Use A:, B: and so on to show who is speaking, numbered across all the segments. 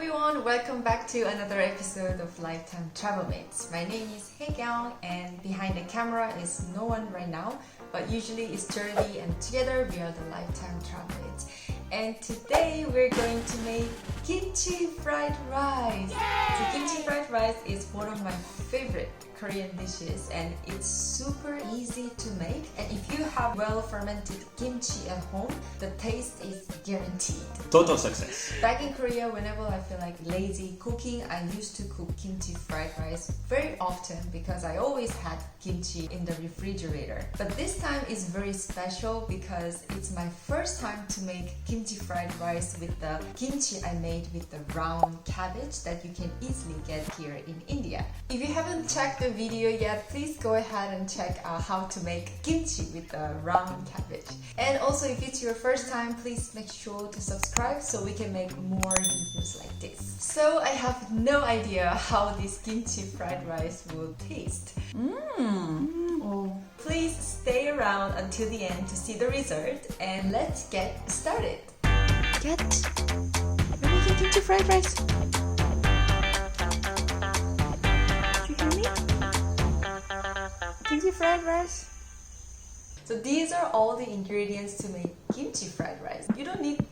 A: everyone, welcome back to another episode of Lifetime Travel Mates. My name is Haekyung and behind the camera is no one right now, but usually it's Jordy and together we are the Lifetime Travel Mates. And today we're going to make kimchi fried rice. So kimchi fried rice is one of my favorite Korean dishes and it's super easy to make, and if you have well fermented kimchi at home, the taste is guaranteed.
B: Total success.
A: Back in Korea, whenever I feel like lazy cooking, I used to cook kimchi fried rice very often because I always had kimchi in the refrigerator. But this time is very special because it's my first time to make kimchi fried rice with the kimchi I made with the round cabbage that you can easily get here in India. If you haven't checked the video yet, please go ahead and check out how to make kimchi with the round cabbage. And also, if it's your first time, please make sure to subscribe so we can make more videos like this. So I have no idea how this kimchi fried rice will taste. Please stay around until the end to see the result, and let's get started. We're making kimchi fried rice. You hear me? Kimchi fried rice. So these are all the ingredients to make kimchi fried rice. You don't need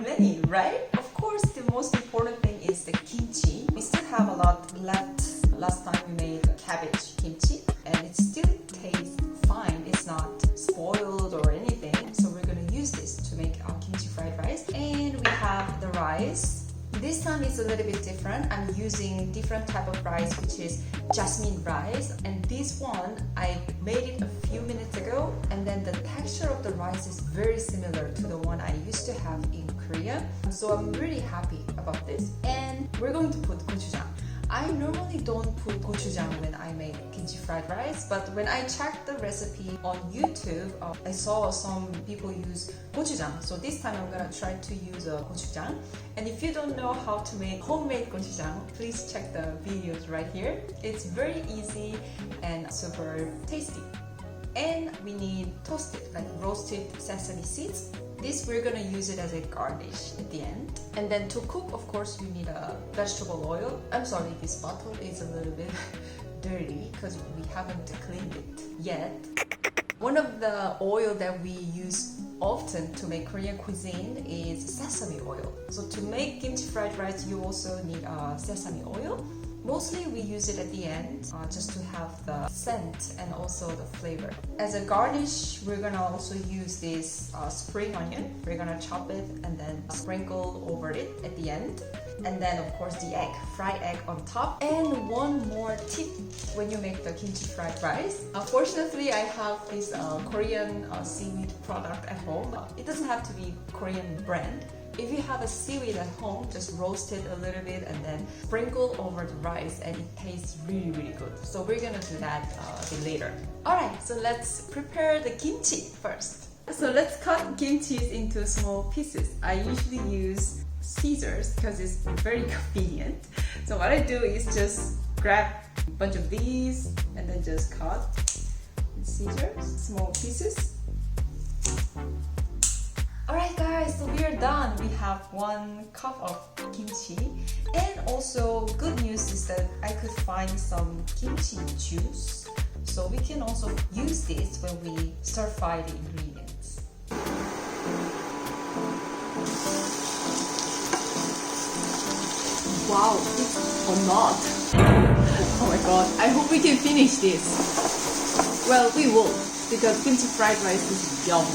A: many, right? Of course, the most important thing is the kimchi. We still have a lot left. Last time we made cabbage kimchi and it still tastes fine. It's not spoiled or anything. So we're gonna use this to make our kimchi fried rice. And we have the rice. This time it's a little bit different. I'm using different type of rice, which is jasmine rice. And this one, I made it a few minutes ago. And then the texture of the rice is very similar to the one I used to have in Korea. So I'm really happy about this. And we're going to put gochujang. I normally don't put gochujang when I make kimchi fried rice, but when I checked the recipe on YouTube, I saw some people use gochujang. So this time I'm gonna try to use a gochujang. And if you don't know how to make homemade gochujang, please check the videos right here. It's very easy and super tasty. And we need toasted, like roasted sesame seeds. This we're gonna use it as a garnish at the end. And then to cook, of course, you need a vegetable oil. I'm sorry, this bottle is a little bit dirty because we haven't cleaned it yet. One of the oil that we use often to make Korean cuisine is sesame oil. So to make kimchi fried rice, you also need sesame oil. Mostly we use it at the end just to have the scent and also the flavor. As a garnish, we're gonna also use this spring onion. We're gonna chop it and then sprinkle over it at the end. And then of course the egg, fried egg on top. And one more tip when you make the kimchi fried rice. Fortunately, I have this Korean seaweed product at home. It doesn't have to be Korean brand. If you have a seaweed at home, just roast it a little bit and then sprinkle over the rice and it tastes really, really good. So we're gonna do that a bit later. Alright, so let's prepare the kimchi first. So let's cut kimchi into small pieces. I usually use scissors because it's very convenient. So what I do is just grab a bunch of these and then just cut with scissors, small pieces. Alright guys, so we are done. We have 1 cup of kimchi, and also good news is that I could find some kimchi juice, so we can also use this when we stir fry the ingredients. Wow, it's a lot. Oh my god, I hope we can finish this. Well, we will, because kimchi fried rice is yum.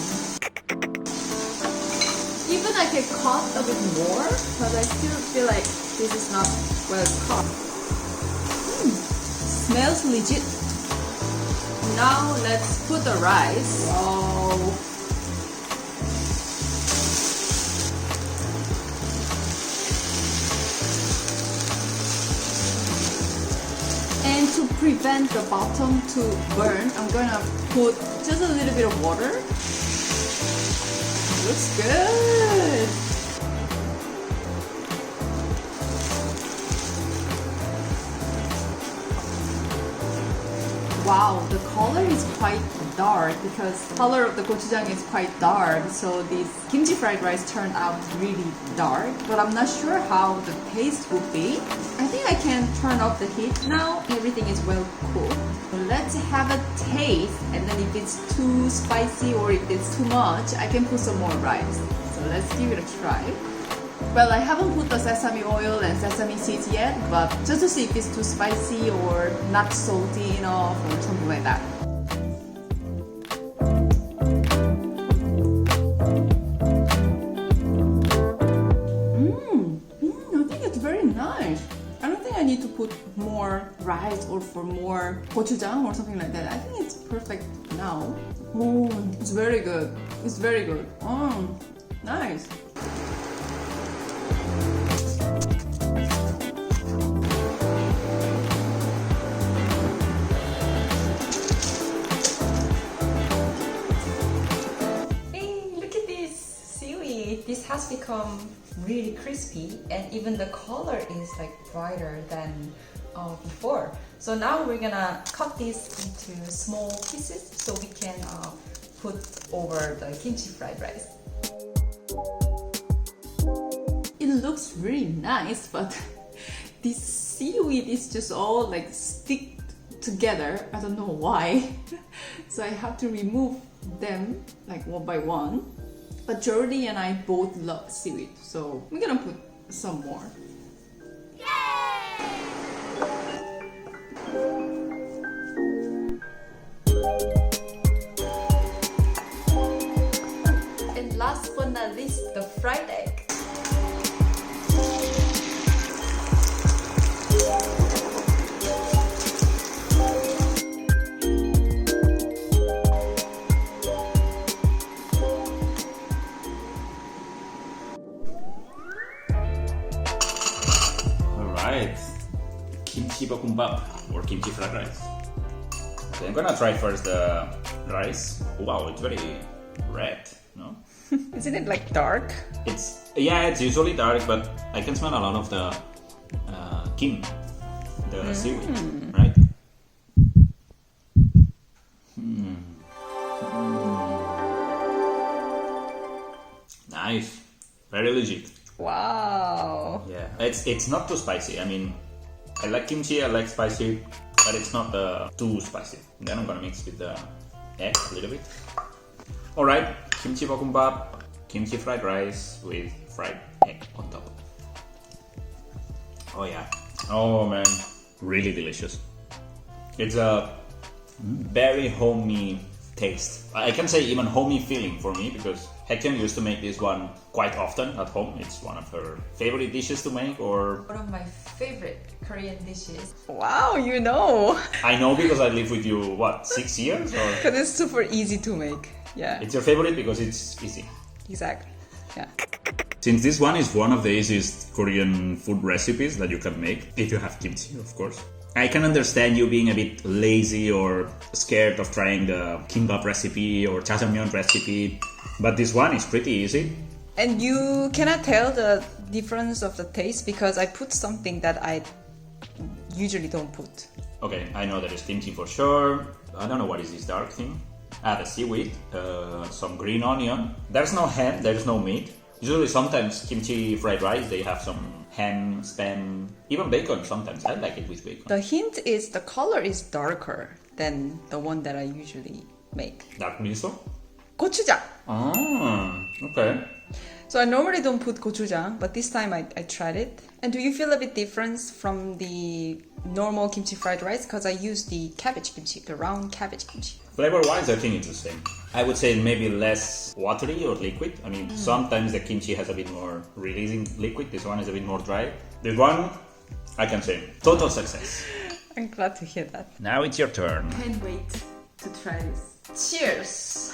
A: Even I can cut a bit more, but I still feel like this is not well cut. Smells legit. Now let's put the rice. Wow. And to prevent the bottom to burn, I'm gonna put just a little bit of water. Looks good! Wow, the color is quite
B: dark because the color of the gochujang is quite dark. So this kimchi fried rice turned out really dark. But I'm not sure how the taste would be. I think I can turn off the heat now. Everything is well cooked. So let's have a taste. And then if it's too spicy or if it's too much, I can put some more rice. So let's give it a try. Well, I haven't put the sesame oil and sesame seeds yet, but just to see if it's too spicy or not salty enough or something like that. I think it's very nice. I don't think I need to put more rice or for more gochujang or something like that. I think it's perfect now. Oh, it's very good. It's very good. Oh, nice.
A: This has become really crispy and even the color is like brighter than before. So now we're gonna cut this into small pieces so we can put over the kimchi fried rice.
B: It looks really nice, but this seaweed is just all like stick together. I don't know why. So I have to remove them like one by one. But Jordy and I both love seaweed, so we're gonna put some more.
A: And last but not least, the fried egg.
C: Kimchi bokkeumbap or kimchi fried rice. Okay, I'm gonna try first the rice. Wow, it's very red, no?
A: Isn't it like dark?
C: It's usually dark, but I can smell a lot of the kim, the seaweed, right? Nice, very legit.
A: Wow.
C: Yeah, it's not too spicy. I mean, I like kimchi, I like spicy, but it's not too spicy. Then I'm gonna mix with the egg a little bit. Alright, kimchi bokkeumbap, kimchi fried rice with fried egg on top. Oh yeah. Oh man, really delicious. It's a very homey taste. I can say even homey feeling for me because Haekhyun used to make this one quite often at home. It's one of her favorite dishes to make, or
A: One of my favorite Korean dishes.
D: Wow, you know.
C: I know because I live with you, what, 6 years? Or
D: Because it's super easy to make. Yeah,
C: it's your favorite because it's easy.
D: exactly. Yeah.
C: Since this one is one of the easiest Korean food recipes that you can make, if you have kimchi, of course. I can understand you being a bit lazy or scared of trying the kimbap recipe or jjajangmyeon recipe, but this one is pretty easy.
D: And you cannot tell the difference of the taste because I put something that I usually don't put.
C: Okay, I know there is kimchi for sure. I don't know what is this dark thing. The seaweed, some green onion. There's no ham, there's no meat. Usually sometimes kimchi fried rice, they have some ham, spam, even bacon sometimes. I like it with bacon.
D: The hint is the color is darker than the one that I usually make.
C: Dark miso?
D: Gochujang.
C: Ah, okay.
D: So I normally don't put gochujang, but this time I tried it. And do you feel a bit difference from the normal kimchi fried rice? Because I use the cabbage kimchi, the round cabbage kimchi.
C: Flavor-wise, I think it's the same. I would say maybe less watery or liquid. I mean, sometimes the kimchi has a bit more releasing liquid. This one is a bit more dry. This one, I can say, total success.
D: I'm glad to hear that.
C: Now it's your turn.
B: Can't wait to try this. Cheers!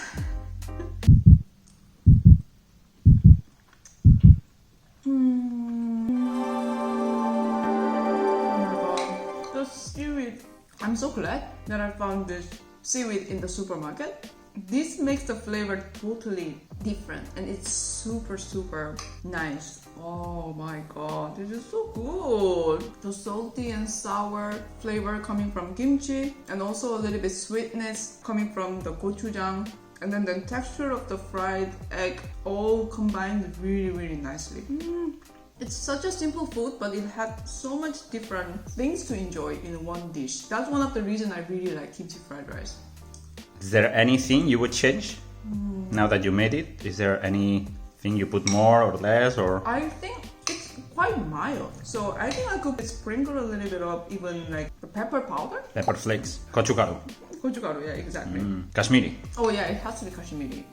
B: The seaweed. I'm so glad that I found this seaweed in the supermarket. This makes the flavor totally different and it's super nice. Oh my god, this is so good. The salty and sour flavor coming from kimchi, and also a little bit sweetness coming from the gochujang, and then the texture of the fried egg all combined really nicely. It's such a simple food, but it had so much different things to enjoy in one dish. That's one of the reasons I really like kimchi fried rice.
C: Is there anything you would change now that you made it? Is there anything you put more or less, or?
B: I think it's quite mild, so I think I could sprinkle a little bit of even like the pepper powder.
C: Pepper flakes, gochugaru,
B: Gochugaru, yeah, exactly.
C: Kashmiri.
B: Oh yeah, it has to be Kashmiri.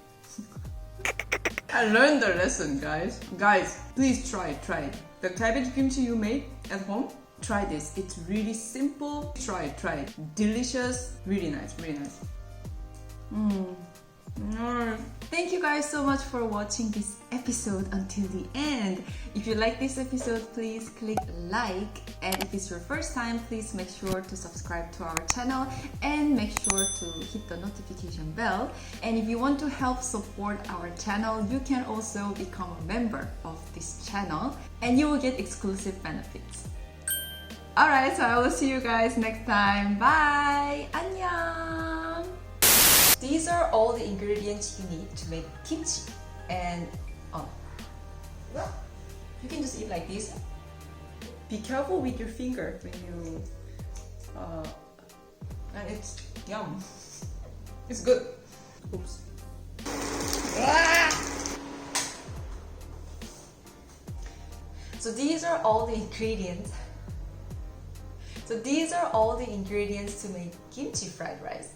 B: I learned the lesson, guys. Guys, please try it. The cabbage kimchi you made at home, try this. It's really simple. Try it. Delicious, really nice. Thank you guys so much for watching this episode until the end. If you like this episode, please click like, and if it's your first time, please make sure to subscribe to our channel and make sure to hit the notification bell. And if you want to help support our channel, you can also become a member of this channel and you will get exclusive benefits. Alright, so I will see you guys next time. Bye! 안녕!
A: These are all the ingredients you need to make kimchi. And you can just eat like this. Be careful with your finger when you and it's yum. It's good. Oops. So these are all the ingredients. So these are all the ingredients to make kimchi fried rice.